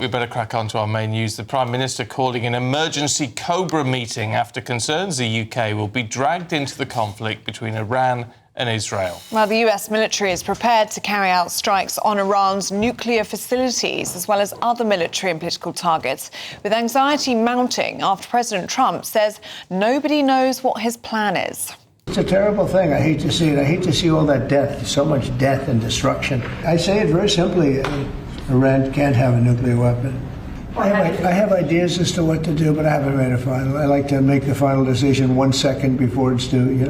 We better crack on to our main news. The Prime Minister calling an emergency Cobra meeting after concerns the UK will be dragged into the conflict between Iran and Israel. Well, the US military is prepared to carry out strikes on Iran's nuclear facilities as well as other military and political targets, with anxiety mounting after President Trump says nobody knows what his plan is. It's a terrible thing. I hate to see it. I hate to see all that death, so much death and destruction. I say it very simply. Iran can't have a nuclear weapon. I have ideas as to what to do, but I haven't made a final. I like to make the final decision 1 second before it's due. You know?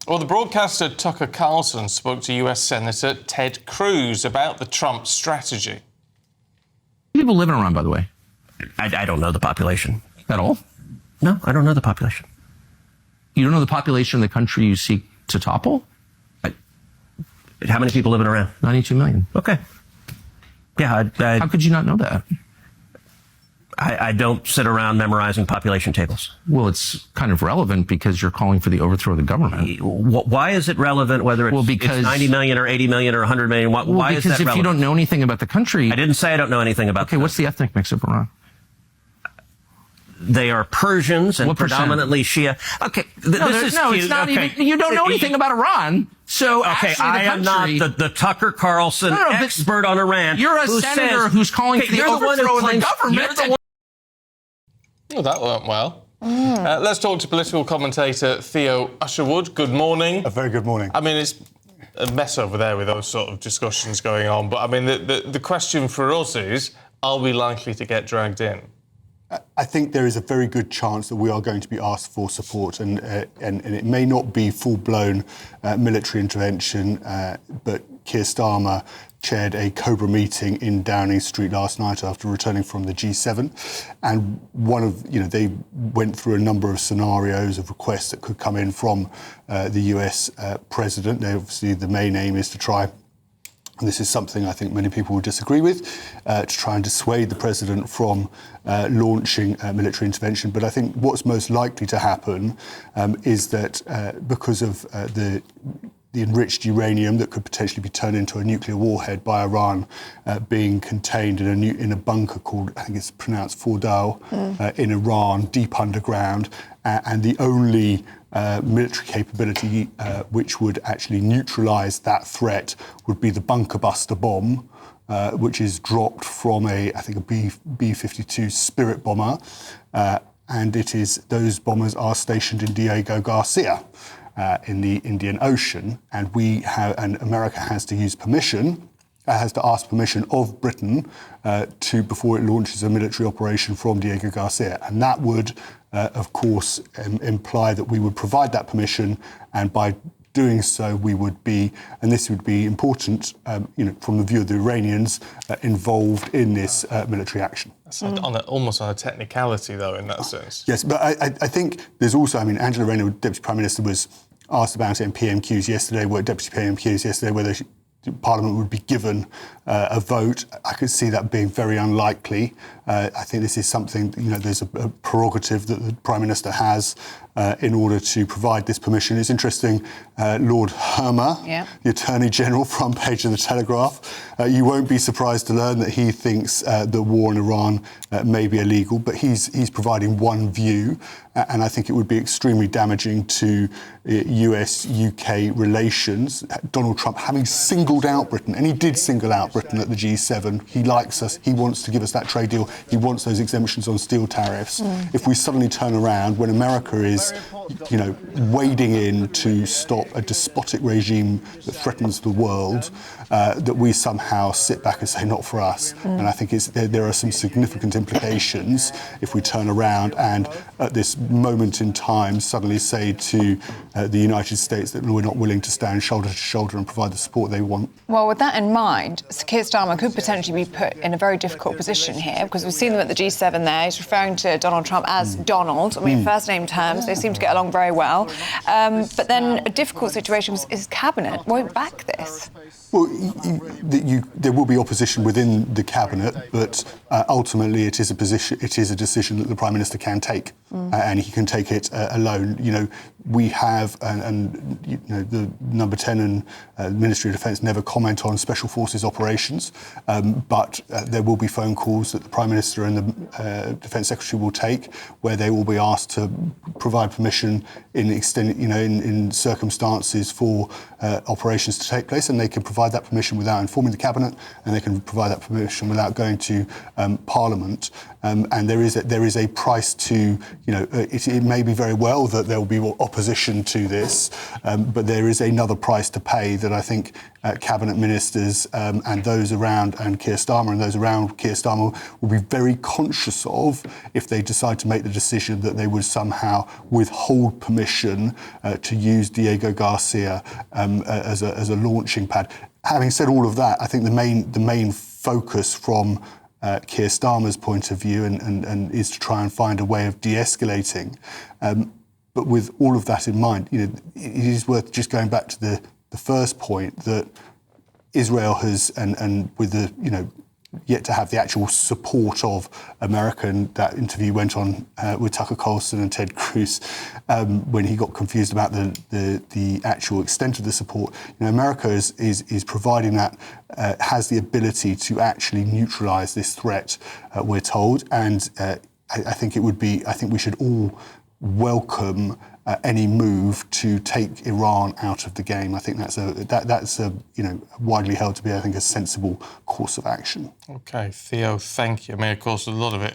Well, the broadcaster Tucker Carlson spoke to US Senator Ted Cruz about the Trump strategy. People live in Iran, by the way. I don't know the population. At all? No, I don't know the population. You don't know the population of the country you seek to topple? How many people live in Iran? 92 million. Okay. Yeah, How could you not know that? I don't sit around memorizing population tables. Well, it's kind of relevant because you're calling for the overthrow of the government. Why is it relevant whether it's 90 million or 80 million or 100 million? Why is that relevant? Because if you don't know anything about the country... I didn't say I don't know anything about Okay, what's the ethnic mix of Iran? They are Persians and what predominantly Shia. Okay, this is cute. It's not even... You don't know anything about Iran. So okay, I am not the Tucker Carlson expert on Iran. You're a senator who's calling for the overthrow of the government. Well, that went well. Let's talk to political commentator Theo Usherwood. Good morning. A very good morning. I mean, it's a mess over there with those sort of discussions going on. But, I mean, the question for us is, are we likely to get dragged in? I think there is a very good chance that we are going to be asked for support, and it may not be full-blown military intervention, but Keir Starmer chaired a Cobra meeting in Downing Street last night after returning from the G7, and they went through a number of scenarios of requests that could come in from the US president. Now, obviously, the main aim is to try. And this is something I think many people would disagree with, to try and dissuade the president from launching military intervention. But I think what's most likely to happen is that because of the enriched uranium that could potentially be turned into a nuclear warhead by Iran being contained in a bunker called, I think it's pronounced Fordow, in Iran, deep underground, and the only military capability which would actually neutralise that threat would be the bunker buster bomb, which is dropped from a B-52 Spirit bomber, and those bombers are stationed in Diego Garcia in the Indian Ocean, and America has to ask permission of Britain before it launches a military operation from Diego Garcia, and that would of course, imply that we would provide that permission, and by doing so, we would be, and this would be important, from the view of the Iranians involved in this military action. That's almost on a technicality, though, in that sense. Yes, but I think there's also, Angela Rayner, Deputy Prime Minister, was asked about it in PMQs yesterday, whether Parliament would be given a vote. I could see that being very unlikely. I think this is something, there's a prerogative that the Prime Minister has in order to provide this permission. It's interesting, Lord Hermer, the Attorney General, front page of the Telegraph, you won't be surprised to learn that he thinks the war in Iran may be illegal, but he's providing one view, and I think it would be extremely damaging to US-UK relations. Donald Trump having singled out Britain, and he did single out Britain at the G7. He likes us. He wants to give us that trade deal. He wants those exemptions on steel tariffs. If we suddenly turn around when America is, wading in to stop a despotic regime that threatens the world, that we somehow sit back and say, not for us. And I think there are some significant implications if we turn around and at this moment in time suddenly say to the United States that we're not willing to stand shoulder to shoulder and provide the support they want. Well, with that in mind, Keir Starmer could potentially be put in a very difficult position here, because we've seen them at the G7 there. He's referring to Donald Trump as Donald. First name terms, they seem to get along along very well. But then a difficult situation is his cabinet won't back this. Well, there will be opposition within the cabinet, but ultimately it is a decision that the Prime Minister can take, and he can take it alone. We have, and the Number 10 and the Ministry of Defence never comment on Special Forces operations, but there will be phone calls that the Prime Minister and the Defence Secretary will take, where they will be asked to provide permission in circumstances for operations to take place, and they can provide that permission without informing the cabinet, and they can provide that permission without going to Parliament. And there is a price to, it may be very well that there will be opposition to this, but there is another price to pay that I think cabinet ministers and those around, and Keir Starmer and those around Keir Starmer will be very conscious of if they decide to make the decision that they would somehow withhold permission to use Diego Garcia as a launching pad. Having said all of that, I think the main focus from Keir Starmer's point of view and is to try and find a way of de-escalating. But with all of that in mind, it is worth just going back to the first point that Israel has, and with the, yet to have the actual support of America, and that interview went on with Tucker Carlson and Ted Cruz when he got confused about the actual extent of the support. America is providing that, has the ability to actually neutralise this threat, we're told, and I think we should all welcome any move to take Iran out of the game. I think that's widely held to be, I think, a sensible course of action. OK, Theo, thank you. I mean, of course, a lot of it,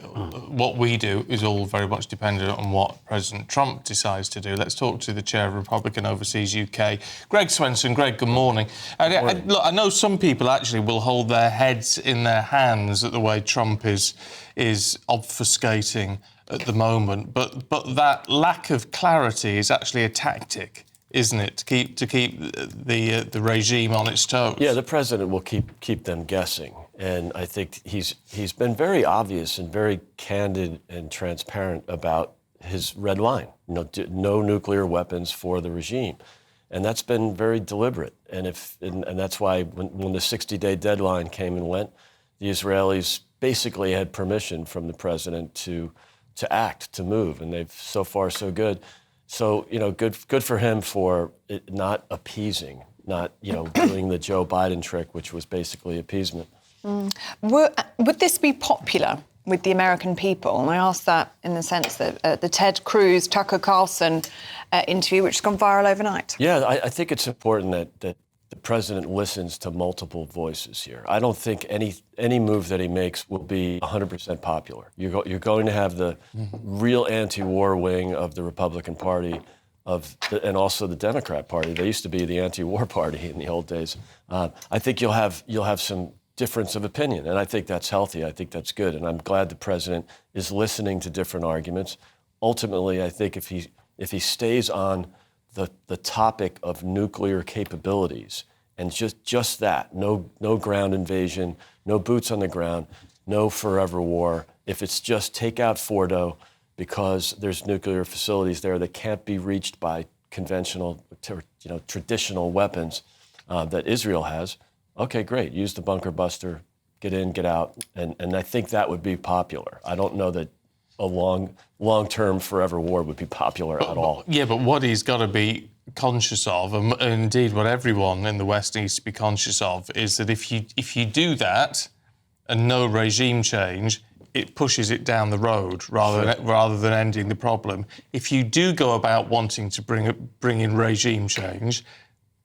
what we do is all very much dependent on what President Trump decides to do. Let's talk to the chair of Republican Overseas UK, Greg Swenson. Greg, good morning. Look, I know some people actually will hold their heads in their hands at the way Trump is obfuscating at the moment, but that lack of clarity is actually a tactic, isn't it, to keep the regime on its toes? Yeah, the president will keep them guessing, and I think he's been very obvious and very candid and transparent about his red line. No nuclear weapons for the regime, and that's been very deliberate. And that's why when the 60-day deadline came and went, the Israelis basically had permission from the president to act, to move, and they've so far so good. So good for him for it not appeasing, not doing the Joe Biden trick, which was basically appeasement. Would this be popular with the American people? And I ask that in the sense that the Ted Cruz, Tucker Carlson interview, which has gone viral overnight. Yeah, I think it's important that the president listens to multiple voices here. I don't think any move that he makes will be 100% popular. You're going to have the real anti-war wing of the Republican Party, and also the Democrat Party. They used to be the anti-war party in the old days. I think you'll have some difference of opinion, and I think that's healthy. I think that's good, and I'm glad the president is listening to different arguments. Ultimately, I think if he stays on the topic of nuclear capabilities, and just that, no ground invasion, no boots on the ground, no forever war. If it's just take out Fordo because there's nuclear facilities there that can't be reached by conventional, traditional weapons that Israel has, okay, great, use the bunker buster, get in, get out, and I think that would be popular. I don't know that a long-term forever war would be popular at all. Yeah, but what he's got to be conscious of, and indeed what everyone in the West needs to be conscious of, is that if you do that and no regime change, it pushes it down the road rather than ending the problem. If you do go about wanting to bring in regime change,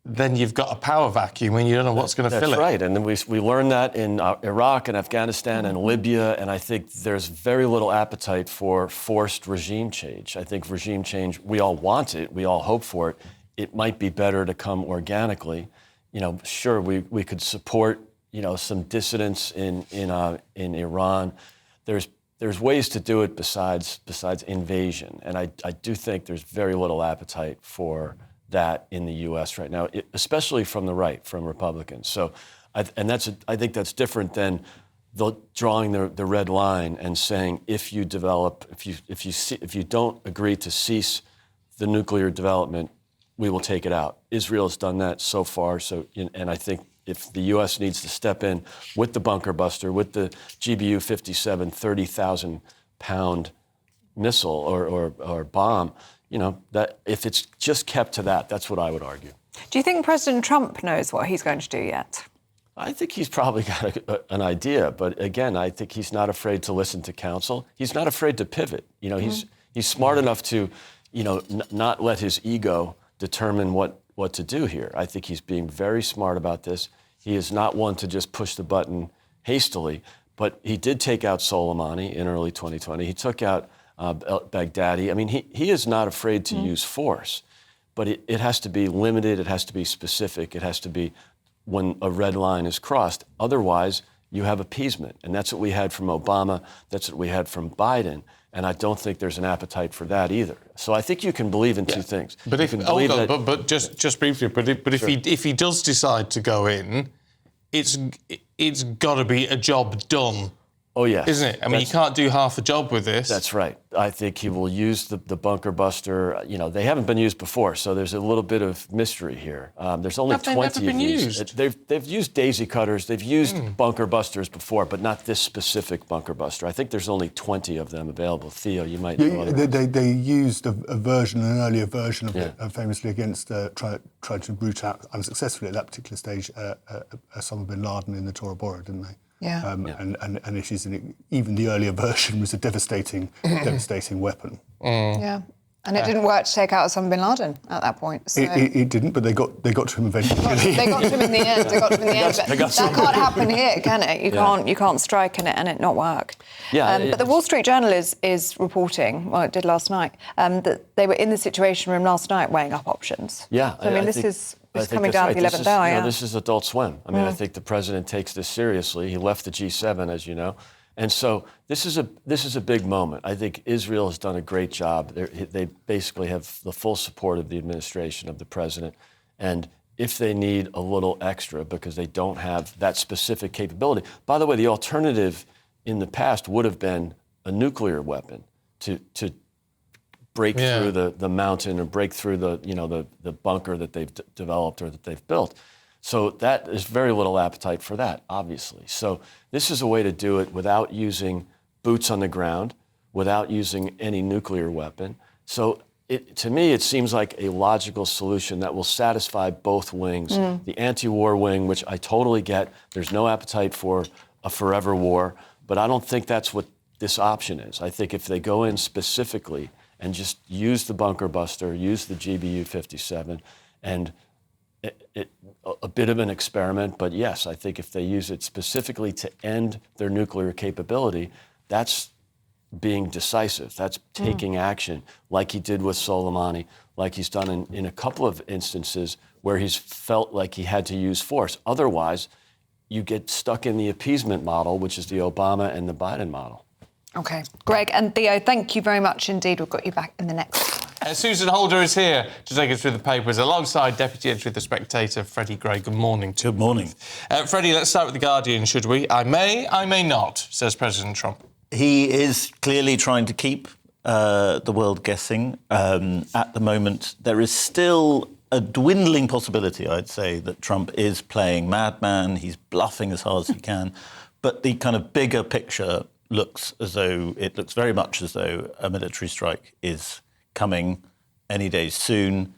then you've got a power vacuum and you don't know what's going to fill it. That's right, and then we learned that in Iraq and Afghanistan and Libya, and I think there's very little appetite for forced regime change. I think regime change, we all want it, we all hope for it. It might be better to come organically. Sure, we could support, some dissidents in Iran. There's ways to do it besides invasion, and I do think there's very little appetite for that in the U.S. right now, especially from the right, from Republicans. So, I think that's different than drawing the red line and saying if you don't agree to cease the nuclear development, we will take it out. Israel has done that so far. And I think if the U.S. needs to step in with the bunker buster, with the GBU-57 30,000-pound missile or bomb, that if it's just kept to that, that's what I would argue. Do you think President Trump knows what he's going to do yet? I think he's probably got an idea, but again, I think he's not afraid to listen to counsel. He's not afraid to pivot. He's smart enough to, not let his ego determine what to do here. I think he's being very smart about this. He is not one to just push the button hastily, but he did take out Soleimani in early 2020. He took out Baghdadi. I mean, he is not afraid to use force, but it has to be limited. It has to be specific. It has to be when a red line is crossed. Otherwise, you have appeasement. And that's what we had from Obama. That's what we had from Biden. And I don't think there's an appetite for that either. So I think you can believe in two things. But just briefly, if he does decide to go in, it's got to be a job done. Oh, yes. Isn't it? I mean, you can't do half a job with this. That's right. I think he will use the bunker buster. They haven't been used before, so there's a little bit of mystery here. There's only 20 of these. They've used daisy cutters. They've used bunker busters before, but not this specific bunker buster. I think there's only 20 of them available. Theo, you might know. They used an earlier version of it, famously against, tried to root out unsuccessfully at that particular stage, Osama bin Laden in the Tora Bora, didn't they? Yeah. And issues in it. Even the earlier version was a devastating weapon. Yeah. And it didn't work to take out Osama bin Laden at that point. So. It didn't, but they got to him eventually. They got to him in the end. But that can't happen here, can it? You can't strike and it not work. Yeah. But the Wall Street Journal is reporting, well, it did last night, that they were in the Situation Room last night weighing up options. Yeah. So, this is coming down the 11th hour. This is Adult Swim. I mean, I think the president takes this seriously. He left the G7, as you know. And so this is a big moment. I think Israel has done a great job. They basically have the full support of the administration, of the president. And if they need a little extra because they don't have that specific capability. By the way, the alternative in the past would have been a nuclear weapon to break through the mountain or break through the bunker that they've developed or that they've built. So that is very little appetite for that, obviously. So this is a way to do it without using boots on the ground, without using any nuclear weapon. So to me, it seems like a logical solution that will satisfy both wings. The anti-war wing, which I totally get, there's no appetite for a forever war, but I don't think that's what this option is. I think if they go in specifically and just use the bunker buster, use the GBU-57, and a bit of an experiment, but yes, I think if they use it specifically to end their nuclear capability, that's being decisive. That's taking action, like he did with Soleimani, like he's done in a couple of instances where he's felt like he had to use force. Otherwise, you get stuck in the appeasement model, which is the Obama and the Biden model. OK. Greg and Theo, thank you very much indeed. We've got you back in the next one. Susan Holder is here to take us through the papers alongside Deputy Editor of The Spectator, Freddie Gray. Good morning. Good morning. Freddie, let's start with The Guardian, should we? I may not, says President Trump. He is clearly trying to keep the world guessing. At the moment, there is still a dwindling possibility, I'd say, that Trump is playing madman. He's bluffing as hard as he can. But the kind of bigger picture looks very much as though a military strike is coming any day soon.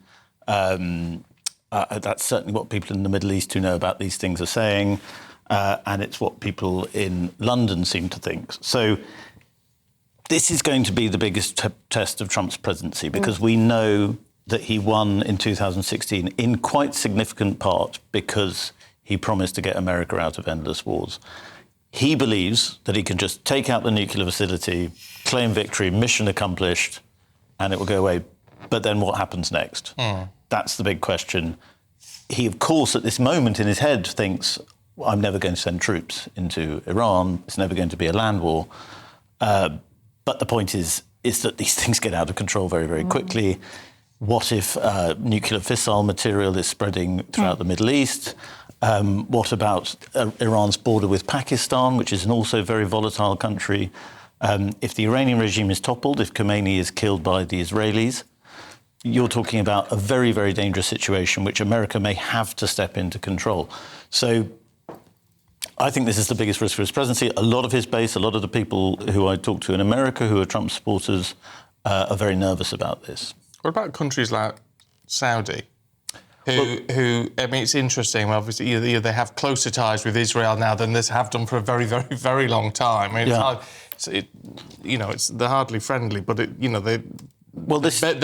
That's certainly what people in the Middle East who know about these things are saying, and it's what people in London seem to think. So this is going to be the biggest test of Trump's presidency, because we know that he won in 2016 in quite significant part because he promised to get America out of endless wars. He believes that he can just take out the nuclear facility, claim victory, mission accomplished, and it will go away. But then what happens next? That's the big question. He, of course, at this moment in his head thinks, I'm never going to send troops into Iran. It's never going to be a land war. But the point is that these things get out of control very, very quickly. What if nuclear fissile material is spreading throughout the Middle East? What about Iran's border with Pakistan, which is an also very volatile country? If the Iranian regime is toppled, if Khomeini is killed by the Israelis, you're talking about a very, very dangerous situation which America may have to step in to control. So I think this is the biggest risk for his presidency. A lot of his base, a lot of the people who I talk to in America who are Trump supporters are very nervous about this. What about countries like Saudi? Who I mean, it's interesting. Obviously, they have closer ties with Israel now than they have done for a very, very, very long time. I mean, they're hardly friendly, but they're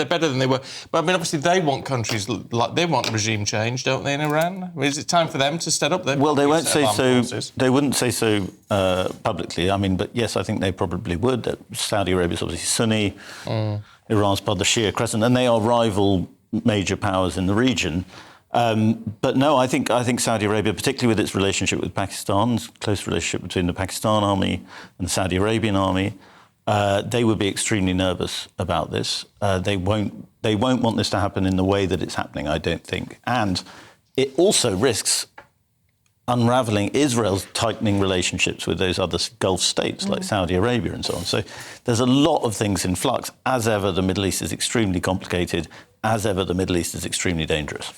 better than they were. But I mean, obviously, they want countries they want regime change, don't they? In Iran, I mean, is it time for them to step up? Well, they won't say so. They wouldn't say so publicly. I mean, but yes, I think they probably would. Saudi Arabia is obviously Sunni. Iran's part of the Shia Crescent, and they are rival major powers in the region. But no, I think Saudi Arabia, particularly with its relationship with Pakistan, close relationship between the Pakistan army and the Saudi Arabian army, they would be extremely nervous about this. They won't want this to happen in the way that it's happening, I don't think. And it also risks unravelling Israel's tightening relationships with those other Gulf states like Saudi Arabia and so on. So there's a lot of things in flux. As ever, the Middle East is extremely complicated. As ever, the Middle East is extremely dangerous.